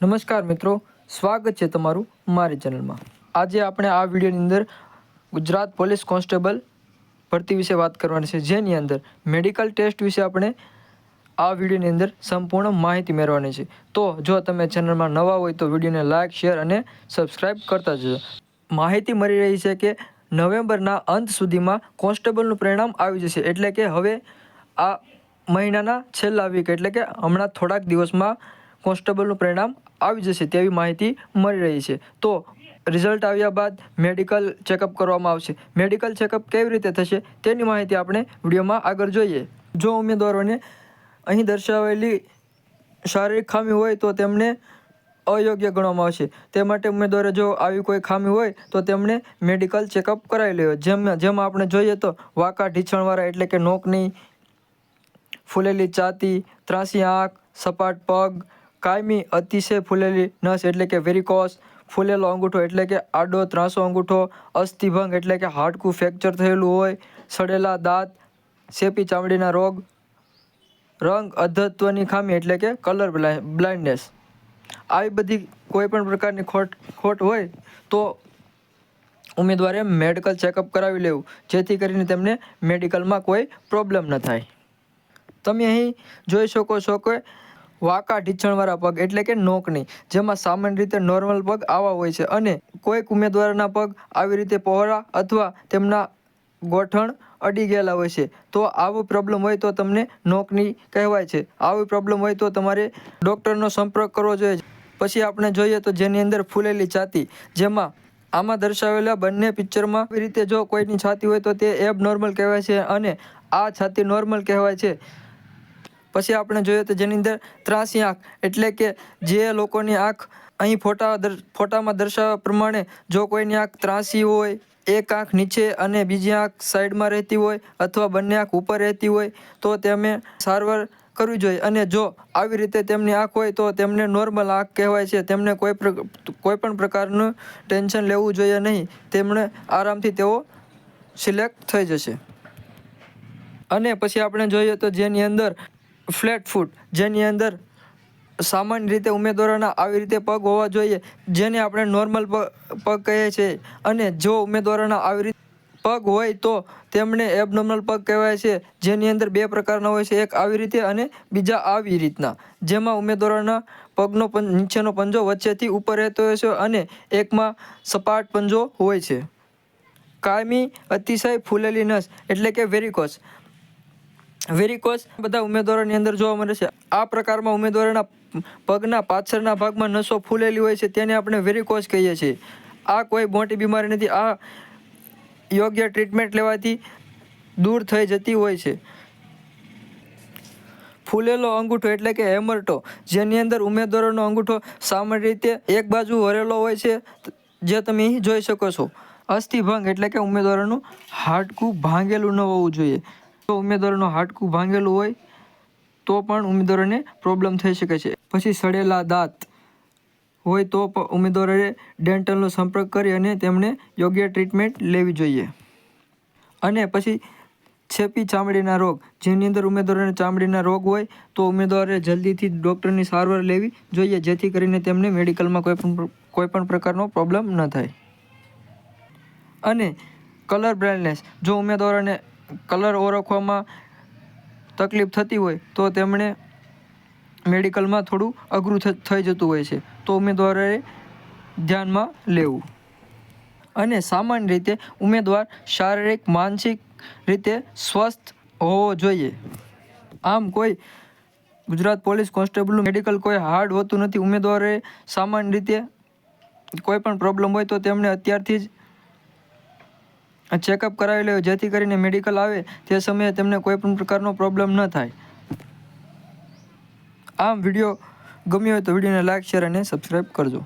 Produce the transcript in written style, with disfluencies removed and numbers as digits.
નમસ્કાર મિત્રો, સ્વાગત છે તમારું મારી ચેનલમાં। આજે આપણે આ વિડીયોની અંદર ગુજરાત પોલીસ કોન્સ્ટેબલ ભરતી વિશે વાત કરવાની છે, જેની અંદર મેડિકલ ટેસ્ટ વિશે આપણે આ વિડીયોની અંદર સંપૂર્ણ માહિતી મેળવવાની છે। તો જો તમે ચેનલમાં નવા હોય તો વિડીયોને લાઇક, શેર અને સબસ્ક્રાઈબ કરતા જજો। માહિતી મળી રહી છે કે નવેમ્બરના અંત સુધીમાં કોન્સ્ટેબલનું પરિણામ આવી જશે, એટલે કે હવે આ મહિનાના છેલ્લા વીક એટલે કે હમણાં થોડાક દિવસમાં કોન્સ્ટેબલનું પરિણામ આવી જશે તેવી માહિતી મળી રહી છે। તો રિઝલ્ટ આવ્યા બાદ મેડિકલ ચેકઅપ કરવામાં આવશે। મેડિકલ ચેકઅપ કેવી રીતે થશે તેની માહિતી આપણે વિડીયોમાં આગળ જોઈએ। જો ઉમેદવારોને અહીં દર્શાવેલી શારીરિક ખામી હોય તો તેમને અયોગ્ય ગણવામાં આવશે। તે માટે ઉમેદવારે જો આવી કોઈ ખામી હોય તો તેમણે મેડિકલ ચેકઅપ કરાવી લેવો। જેમાં આપણે જોઈએ તો વાંકા ઢીંચણવાળા એટલે કે નોકની, ફૂલેલી છાતી, ત્રાંસી આંખ, સપાટ પગ, કાયમી અતિશય ફૂલેલી નસ એટલે કે વેરિકોસ, ફૂલેલો અંગૂઠો એટલે કે આડો ત્રાંસો અંગૂઠો, અસ્થિભંગ એટલે કે હાડકું ફ્રેક્ચર થયેલું હોય, સડેલા દાંત, શેપી ચામડીના રોગ, રંગ અધત્વની ખામી એટલે કે કલર બ્લાઇન્ડનેસ, આવી બધી કોઈ પણ પ્રકારની ખોટ હોય તો ઉમેદવારે મેડિકલ ચેકઅપ કરાવી લેવું, જેથી કરીને તેમને મેડિકલમાં કોઈ પ્રોબ્લેમ ન થાય। તમે અહીં જોઈ શકો છો કે વાંકા ઢીંચણવાળા પગ એટલે કે નોકની, જેમાં સામાન્ય રીતે નોર્મલ પગ આવા હોય છે અને કોઈક ઉમેદવારના પગ આવી રીતે પહોળા અથવા તેમના ગોઠણ અડી ગયેલા હોય છે। તો આવો પ્રોબ્લેમ હોય તો તમને નોકની કહેવાય છે। આવી પ્રોબ્લેમ હોય તો તમારે ડૉક્ટરનો સંપર્ક કરવો જોઈએ। પછી આપણે જોઈએ તો જેની અંદર ફૂલેલી છાતી, જેમાં આમાં દર્શાવેલા બંને પિક્ચરમાં આવી રીતે જો કોઈની છાતી હોય તો તે એબનોર્મલ કહેવાય છે અને આ છાતી નોર્મલ કહેવાય છે। પછી આપણે જોઈએ તો જેની અંદર ત્રાંસી આંખ એટલે કે જે લોકોની આંખ અહીં ફોટામાં દર્શાવ્યા પ્રમાણે જો કોઈની આંખ ત્રાંસી હોય, એક આંખ નીચે અને બીજી આંખ સાઈડમાં રહેતી હોય અથવા બંને આંખ ઉપર રહેતી હોય તો તેમને સારવાર કરવી જોઈએ। અને જો આવી રીતે તેમની આંખ હોય તો તેમને નોર્મલ આંખ કહેવાય છે। તેમને કોઈ પણ પ્રકારનું ટેન્શન લેવું જોઈએ નહીં, તેમણે આરામથી તેઓ સિલેક્ટ થઈ જશે। અને પછી આપણે જોઈએ તો જેની અંદર ફ્લેટ ફૂટ, જેની અંદર સામાન્ય રીતે ઉમેદવારોના આવી રીતે પગ હોવા જોઈએ, જેને આપણે નોર્મલ પગ કહીએ છીએ। અને જો ઉમેદવારોના આવી રીતે પગ હોય તો તેમણે એબનોર્મલ પગ કહેવાય છે, જેની અંદર બે પ્રકારના હોય છે, એક આવી રીતે અને બીજા આવી રીતના, જેમાં ઉમેદવારોના પગનો નીચેનો પંજો વચ્ચેથી ઉપર રહેતો હોય છે અને એકમાં સપાટ પંજો હોય છે। કાયમી અતિશય ફૂલેલી નસ એટલે કે વેરિકોસ બધા ઉમેદવારોની અંદર જોવા મળે છે। આ પ્રકારમાં ઉમેદવારોના પગના પાછળના ભાગમાં નસો ફૂલેલી હોય છે, તેને આપણે વેરિકોસ કહીએ છીએ। આ કોઈ મોટી બીમારી નથી, આ યોગ્ય ટ્રીટમેન્ટ લેવાથી દૂર થઈ જતી હોય છે। ફૂલેલો અંગૂઠો એટલે કે હેમર્ટો, જેની અંદર ઉમેદવારોનો અંગૂઠો સામાન્ય રીતે એક બાજુ વળેલો હોય છે, જે તમે અહીં જોઈ શકો છો। અસ્થિભંગ એટલે કે ઉમેદવારોનું હાડકું ભાંગેલું ન હોવું જોઈએ। જો ઉમેદવારોનું હાડકું ભાંગેલું હોય તો પણ ઉમેદવારોને પ્રોબ્લેમ થઈ શકે છે। પછી સડેલા દાંત હોય તો ઉમેદવારોએ ડેન્ટલનો સંપર્ક કરી અને તેમને યોગ્ય ટ્રીટમેન્ટ લેવી જોઈએ। અને પછી શેપી ચામડીના રોગ, જેની અંદર ઉમેદવારોને ચામડીના રોગ હોય તો ઉમેદવારે જલ્દીથી ડૉક્ટરની સારવાર લેવી જોઈએ, જેથી કરીને તેમને મેડિકલમાં કોઈ પણ પ્રકારનો પ્રોબ્લેમ ન થાય। અને કલર બ્લાઇન્ડનેસ, જો ઉમેદવારોને કલર ઓળખવામાં તકલીફ થતી હોય તો તેમણે મેડિકલમાં થોડું અઘરું થઈ જતું હોય છે, તો ઉમેદવારોએ ધ્યાનમાં લેવું। અને સામાન્ય રીતે ઉમેદવાર શારીરિક, માનસિક રીતે સ્વસ્થ હોવો જોઈએ। આમ કોઈ ગુજરાત પોલીસ કોન્સ્ટેબલનું મેડિકલ કોઈ હાર્ડ હોતું નથી। ઉમેદવારોએ સામાન્ય રીતે કોઈ પણ પ્રોબ્લેમ હોય તો તેમણે અત્યારથી જ ચેકઅપ કરાવી લેવું, જેથી કરીને મેડિકલ આવે તે સમયે તેમને કોઈ પણ પ્રકારનો પ્રોબ્લેમ ન થાય। આમ વિડીયો ગમ્યો હોય તો વિડીયોને લાઇક, શેર અને સબસ્ક્રાઈબ કરજો।